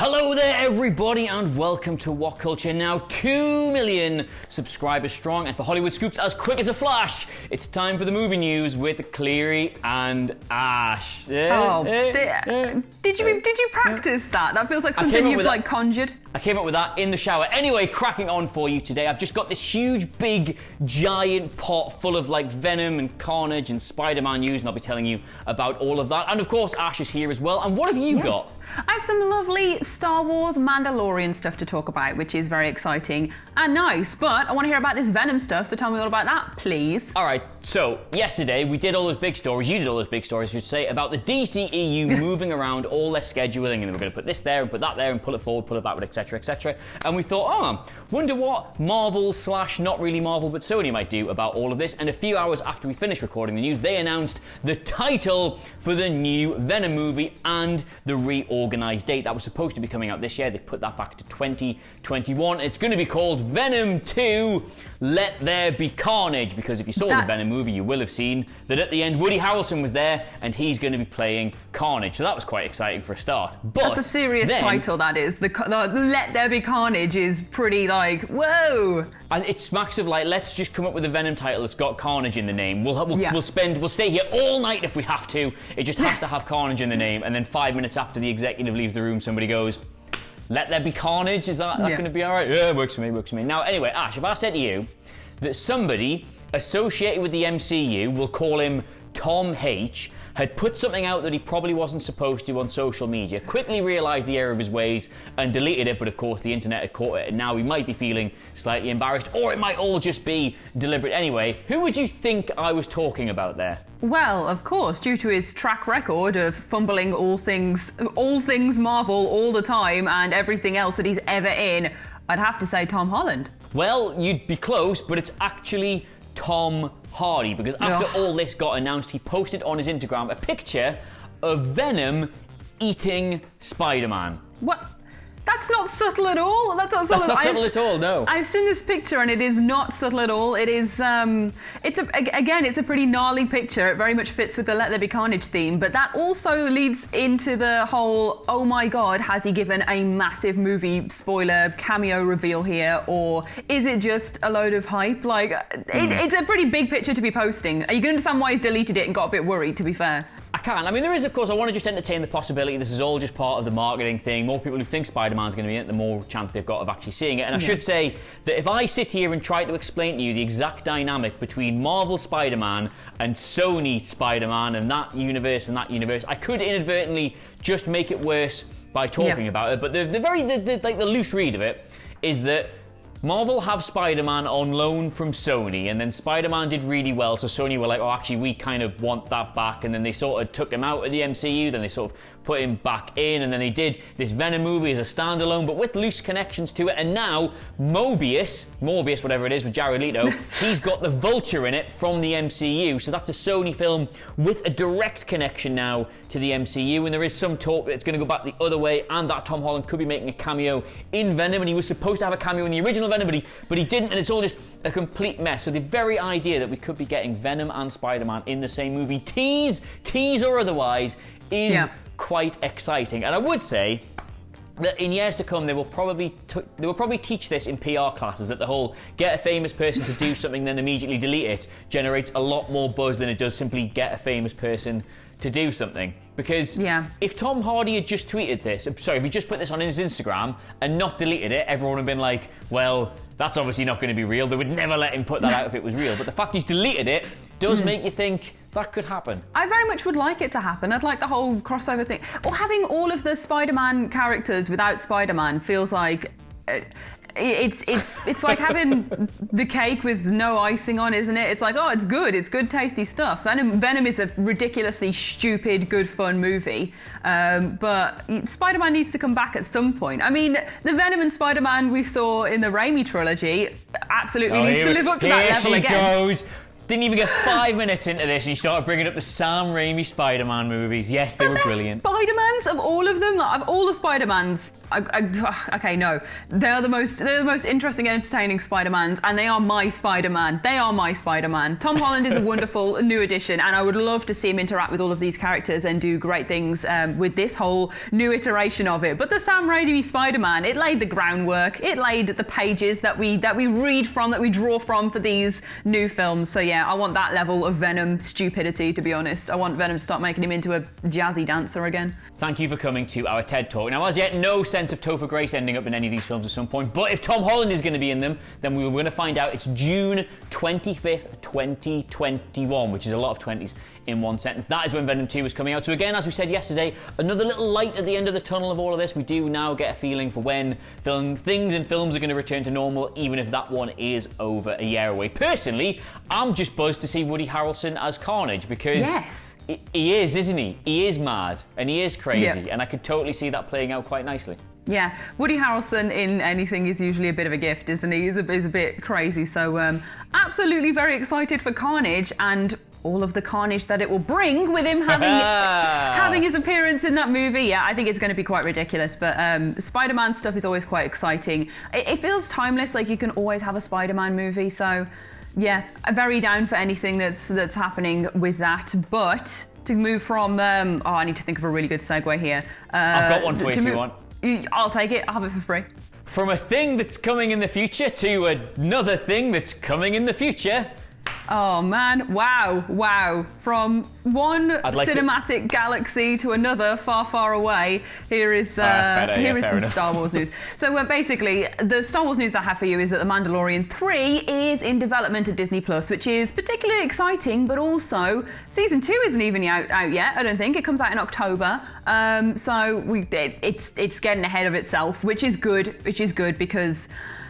Hello there everybody and welcome to What Culture, now 2 million subscribers strong, and for Hollywood scoops as quick as a flash, it's time for the movie news with Clery and Ash. Did you practice that? That feels like something you've conjured. I came up with that in the shower. Anyway, cracking on for you today, I've just got this huge, big, giant pot full of Venom and Carnage and Spider-Man news, and I'll be telling you about all of that. And of course, Ash is here as well. And what have you got? I have some lovely Star Wars Mandalorian stuff to talk about, which is very exciting and nice. But I want to hear about this Venom stuff, so tell me all about that, please. All right, so yesterday we did all those big stories, you did all those big stories, I should say, about the DCEU moving around all their scheduling, and we're going to put this there and put that there and pull it forward, pull it backward, etc, etc. And we thought, wonder what Marvel / not really Marvel, but Sony might do about all of this. And a few hours after we finished recording the news, they announced the title for the new Venom movie and the reorganized date. That was supposed to be coming out this year. They put that back to 2021. It's going to be called Venom 2, Let There Be Carnage, because if you saw the Venom movie, you will have seen that at the end Woody Harrelson was there and he's going to be playing Carnage. So that was quite exciting for a start. But that's a serious title, that is. The Let There Be Carnage is pretty whoa. And it smacks of let's just come up with a Venom title that's got Carnage in the name. We'll stay here all night if we have to. It just has to have Carnage in the name. And then 5 minutes after the executive leaves the room, somebody goes, "Let there be Carnage." Is that going to be all right? Yeah, works for me. Now, anyway, Ash, if I said to you that somebody associated with the MCU, we'll call him Tom H, had put something out that he probably wasn't supposed to on social media, quickly realised the error of his ways and deleted it, but of course the internet had caught it, and now he might be feeling slightly embarrassed, or it might all just be deliberate anyway. Who would you think I was talking about there? Well, of course, due to his track record of fumbling all things Marvel all the time and everything else that he's ever in, I'd have to say Tom Holland. Well, you'd be close, but it's actually Tom Hardy, because after all this got announced, he posted on his Instagram a picture of Venom eating Spider-Man. What? That's not subtle at all. That's not subtle at all, no. I've seen this picture and it is not subtle at all. It is, it's a pretty gnarly picture. It very much fits with the Let There Be Carnage theme, but that also leads into the whole, oh my God, has he given a massive movie spoiler cameo reveal here, or is it just a load of hype? It's a pretty big picture to be posting. Are you going to understand why he's deleted it and got a bit worried, to be fair? I can. I mean, there is, of course, I want to just entertain the possibility this is all just part of the marketing thing. More people who think Spider-Man's going to be in it, the more chance they've got of actually seeing it. And I should say that if I sit here and try to explain to you the exact dynamic between Marvel Spider-Man and Sony Spider-Man and that universe, I could inadvertently just make it worse by talking about it. But the loose read of it is that Marvel have Spider-Man on loan from Sony, and then Spider-Man did really well, so Sony were like, actually, we kind of want that back, and then they sort of took him out of the MCU, then they sort of put him back in, and then they did this Venom movie as a standalone, but with loose connections to it, and now Morbius, whatever it is, with Jared Leto, he's got the Vulture in it from the MCU, so that's a Sony film with a direct connection now to the MCU, and there is some talk that it's going to go back the other way, and that Tom Holland could be making a cameo in Venom, and he was supposed to have a cameo in the original Venom, but he didn't, and it's all just a complete mess. So the very idea that we could be getting Venom and Spider-Man in the same movie, tease or otherwise, is quite exciting. And I would say that in years to come, they will probably teach this in PR classes, that the whole get a famous person to do something then immediately delete it generates a lot more buzz than it does simply get a famous person to do something. Because if Tom Hardy had just tweeted this, if he just put this on his Instagram and not deleted it, everyone would have been like, well, that's obviously not going to be real. They would never let him put that out if it was real. But the fact he's deleted it does make you think that could happen. I very much would like it to happen. I'd like the whole crossover thing. Or having all of the Spider-Man characters without Spider-Man feels like... It's like having the cake with no icing on, isn't it? It's like, it's good tasty stuff. Venom is a ridiculously stupid, good fun movie, but Spider-Man needs to come back at some point. I mean, the Venom and Spider-Man we saw in the Raimi trilogy absolutely needs to live up to that level again. Here she goes. Didn't even get 5 minutes into this and you started bringing up the Sam Raimi Spider-Man movies. Yes, they were brilliant. Spider-Mans of all of them, of all the Spider-Mans, Okay, no. They're the most interesting and entertaining Spider-Mans, and they are my Spider-Man. They are my Spider-Man. Tom Holland is a wonderful new addition, and I would love to see him interact with all of these characters and do great things with this whole new iteration of it. But the Sam Raimi Spider-Man, it laid the groundwork. It laid the pages that we read from, that we draw from for these new films. So yeah, I want that level of Venom stupidity, to be honest. I want Venom to start making him into a jazzy dancer again. Thank you for coming to our TED Talk. Now, as yet, no sense of Topher Grace ending up in any of these films at some point, but if Tom Holland is going to be in them, then we're going to find out. It's June 25th, 2021, which is a lot of 20s in one sentence. That is when Venom 2 is coming out. So again, as we said yesterday, another little light at the end of the tunnel of all of this. We do now get a feeling for when things in films are going to return to normal, even if that one is over a year away. Personally, I'm just buzzed to see Woody Harrelson as Carnage, because yes, he is, isn't he? He is mad and he is crazy, and I could totally see that playing out quite nicely. Yeah, Woody Harrelson in anything is usually a bit of a gift, isn't he? He's a bit crazy. So absolutely very excited for Carnage and all of the carnage that it will bring with him having his appearance in that movie. Yeah, I think it's going to be quite ridiculous, but Spider-Man stuff is always quite exciting. It feels timeless, like you can always have a Spider-Man movie, so yeah, I'm very down for anything that's happening with that. But to move from, I need to think of a really good segue here. I've got one for you if you want. I'll take it, I'll have it for free. From a thing that's coming in the future to another thing that's coming in the future. Oh man, wow. From one cinematic galaxy to another far, far away, here is some Star Wars news. So basically, the Star Wars news that I have for you is that The Mandalorian 3 is in development at Disney+, which is particularly exciting, but also Season 2 isn't even out yet, I don't think. It comes out in October. So it's getting ahead of itself, which is good because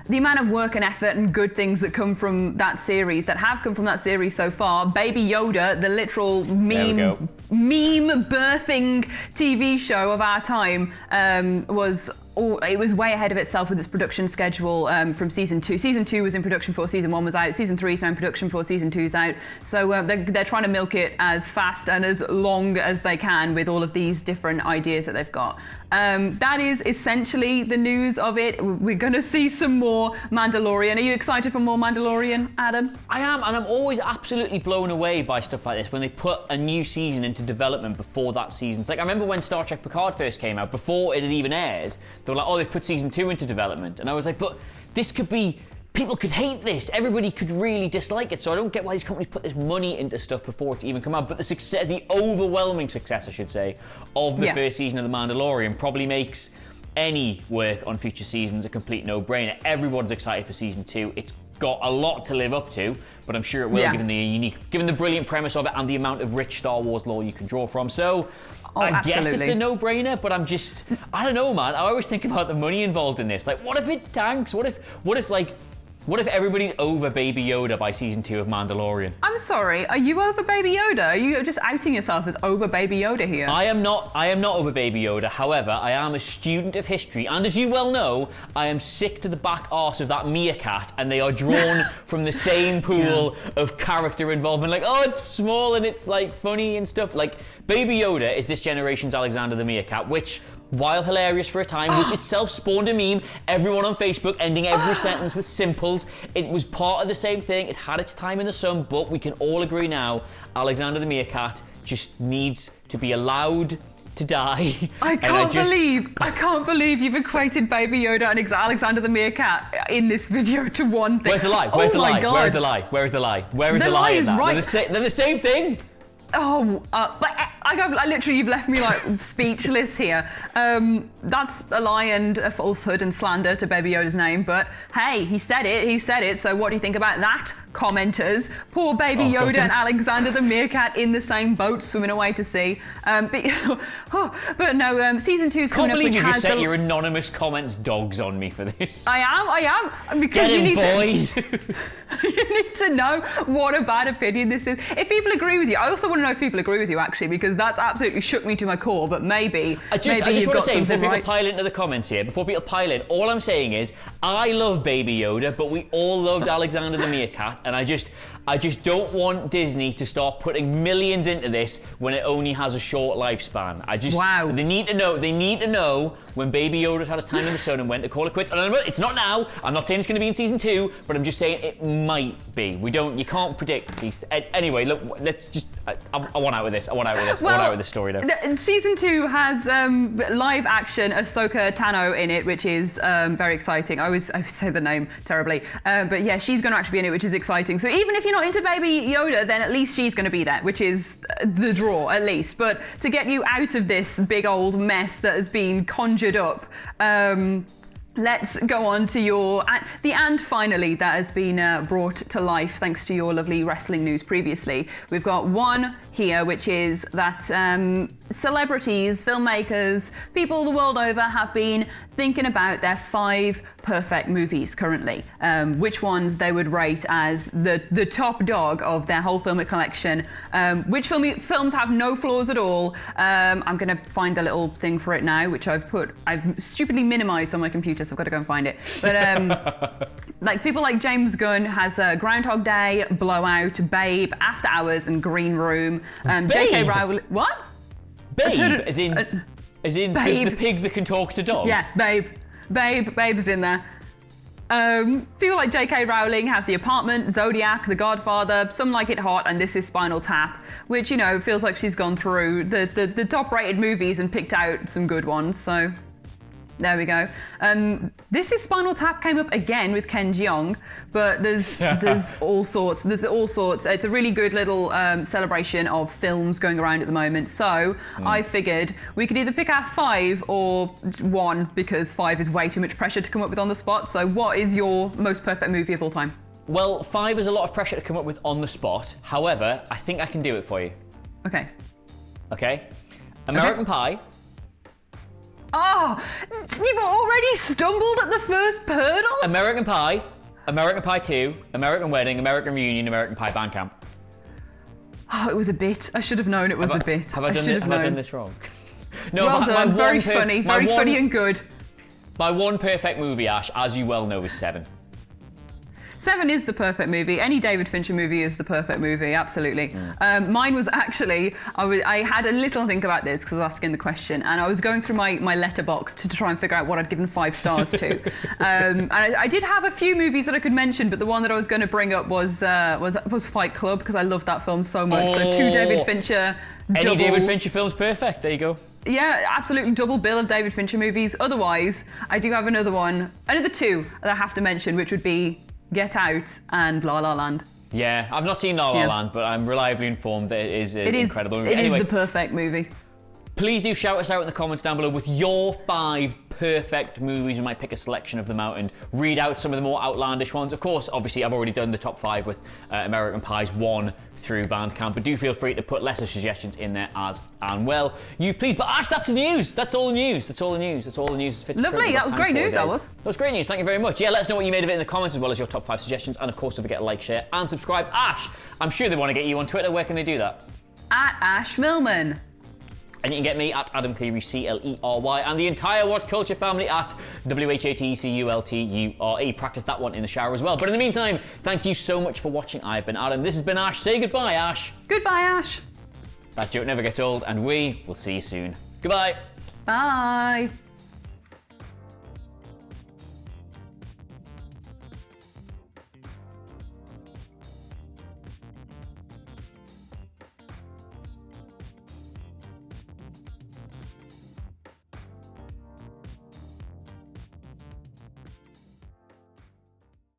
the amount of work and effort and good things that come from that series, that have come from that series so far. Baby Yoda, the literal meme birthing TV show of our time, it was way ahead of itself with its production schedule from Season 2. Season 2 was in production before Season 1 was out. Season 3 is now in production before Season 2 is out. So they're trying to milk it as fast and as long as they can with all of these different ideas that they've got. That is essentially the news of it. We're going to see some more Mandalorian. Are you excited for more Mandalorian, Adam? I am, and I'm always absolutely blown away by stuff like this when they put a new season into development before that season. It's like, I remember when Star Trek Picard first came out, before it had even aired, they were like, oh, they've put Season 2 into development. And I was like, but this could be... People could hate this. Everybody could really dislike it. So I don't get why these companies put this money into stuff before it even come out. But the overwhelming success, I should say, of the first season of The Mandalorian probably makes any work on future seasons a complete no-brainer. Everyone's excited for Season 2. It's got a lot to live up to, but I'm sure it will, given the brilliant premise of it and the amount of rich Star Wars lore you can draw from. So I guess it's a no-brainer, but I don't know, man. I always think about the money involved in this. Like, what if it tanks? What if everybody's over Baby Yoda by Season 2 of Mandalorian? I'm sorry, are you over Baby Yoda? Are you just outing yourself as over Baby Yoda here? I am not over Baby Yoda. However, I am a student of history, and as you well know, I am sick to the back arse of that meerkat, and they are drawn from the same pool of character involvement. Like, oh, it's small and it's like funny and stuff. Like, Baby Yoda is this generation's Alexander the Meerkat, which, while hilarious for a time, which itself spawned a meme, everyone on Facebook ending every sentence with simples. It was part of the same thing. It had its time in the sun, but we can all agree now, Alexander the Meerkat just needs to be allowed to die. I can't believe you've equated Baby Yoda and Alexander the Meerkat in this video to one thing. Where's the lie? Where's the lie? Where's the lie? Where's the lie? Where is the lie in that? Right. They're the same thing. Oh, I literally, you've left me like speechless here. That's a lie and a falsehood and slander to Baby Yoda's name, but hey, he said it, so what do you think about that, commenters? Poor Baby Yoda and Alexander the Meerkat in the same boat swimming away to sea. But no, Season 2's coming up. I can't believe you just set your anonymous comments dogs on me for this. I am, because Get him, boys! You need to know what a bad opinion this is. If people agree with you, I also want to know if people agree with you, actually, because that's absolutely shook me to my core, but maybe I just want to say, before people pile into the comments here, all I'm saying is, I love Baby Yoda, but we all loved Alexander the Meerkat, and I just don't want Disney to start putting millions into this when it only has a short lifespan. Wow. They need to know when Baby Yoda's had his time in the sun and when to call it quits. And it's not now. I'm not saying it's going to be in season 2, but I'm just saying it might be. You can't predict these. Anyway, look, let's just. I want out with this. I want out with this story though. Season 2 has live action Ahsoka Tano in it, which is very exciting. I always say the name terribly, but yeah, she's going to actually be in it, which is exciting. So even if you're not into Baby Yoda, then at least she's going to be there, which is the draw at least. But to get you out of this big old mess that has been conjured up. Let's go on to the and finally that has been brought to life thanks to your lovely wrestling news previously. We've got one here, which is that celebrities, filmmakers, people the world over have been thinking about their 5 perfect movies currently. Which ones they would rate as the top dog of their whole film collection. Which films have no flaws at all. I'm going to find a little thing for it now, which I've stupidly minimized on my computer, so I've got to go and find it. But like people like James Gunn has Groundhog Day, Blowout, Babe, After Hours, and Green Room. J.K. Rowling. What? Babe, as in the pig that can talk to dogs? Yeah, Babe is in there. People like J.K. Rowling have The Apartment, Zodiac, The Godfather, Some Like It Hot, and This Is Spinal Tap, which, feels like she's gone through the top-rated movies and picked out some good ones, so there we go. This Is Spinal Tap came up again with Ken Jeong, but there's all sorts. It's a really good little celebration of films going around at the moment. So I figured we could either pick our 5 or 1, because 5 is way too much pressure to come up with on the spot. So what is your most perfect movie of all time? Well, 5 is a lot of pressure to come up with on the spot. However, I think I can do it for you. Okay. American Pie. Oh, you've already stumbled at the first hurdle? American Pie, American Pie 2, American Wedding, American Reunion, American Pie Bandcamp. Oh, it was a bit. I should have known it was a bit. Have I done this wrong? No, well done. Very funny and good. My one perfect movie, Ash, as you well know, is 7. 7 is the perfect movie. Any David Fincher movie is the perfect movie, absolutely. Mine was actually, I had a little think about this because I was asking the question, and I was going through my letterbox to try and figure out what I'd given 5 stars to. And I did have a few movies that I could mention, but the one that I was going to bring up was Fight Club, because I loved that film so much. So 2 David Fincher. Any David Fincher film's perfect. There you go. Yeah, absolutely double bill of David Fincher movies. Otherwise, I do have another 2 that I have to mention, which would be Get Out and La La Land. Yeah, I've not seen La La Land, but I'm reliably informed that it is an incredible movie. It is the perfect movie. Please do shout us out in the comments down below with your 5 perfect movies. We might pick a selection of them out and read out some of the more outlandish ones. Of course, obviously, I've already done the top 5 with American Pies 1 through Bandcamp, but do feel free to put lesser suggestions in there as and well you please. But Ash, that's the news. That's all the news. That's all the news. Lovely. That was great news. That was great news. Thank you very much. Yeah, let us know what you made of it in the comments, as well as your top 5 suggestions. And of course, don't forget to like, share, and subscribe. Ash, I'm sure they want to get you on Twitter. Where can they do that? At Ash Millman. And you can get me at Adam Clery, Clery, and the entire What Culture family at WhatCulture. Practice that one in the shower as well. But in the meantime, thank you so much for watching. I've been Adam. This has been Ash. Say goodbye, Ash. Goodbye, Ash. That joke never gets old, and we will see you soon. Goodbye. Bye.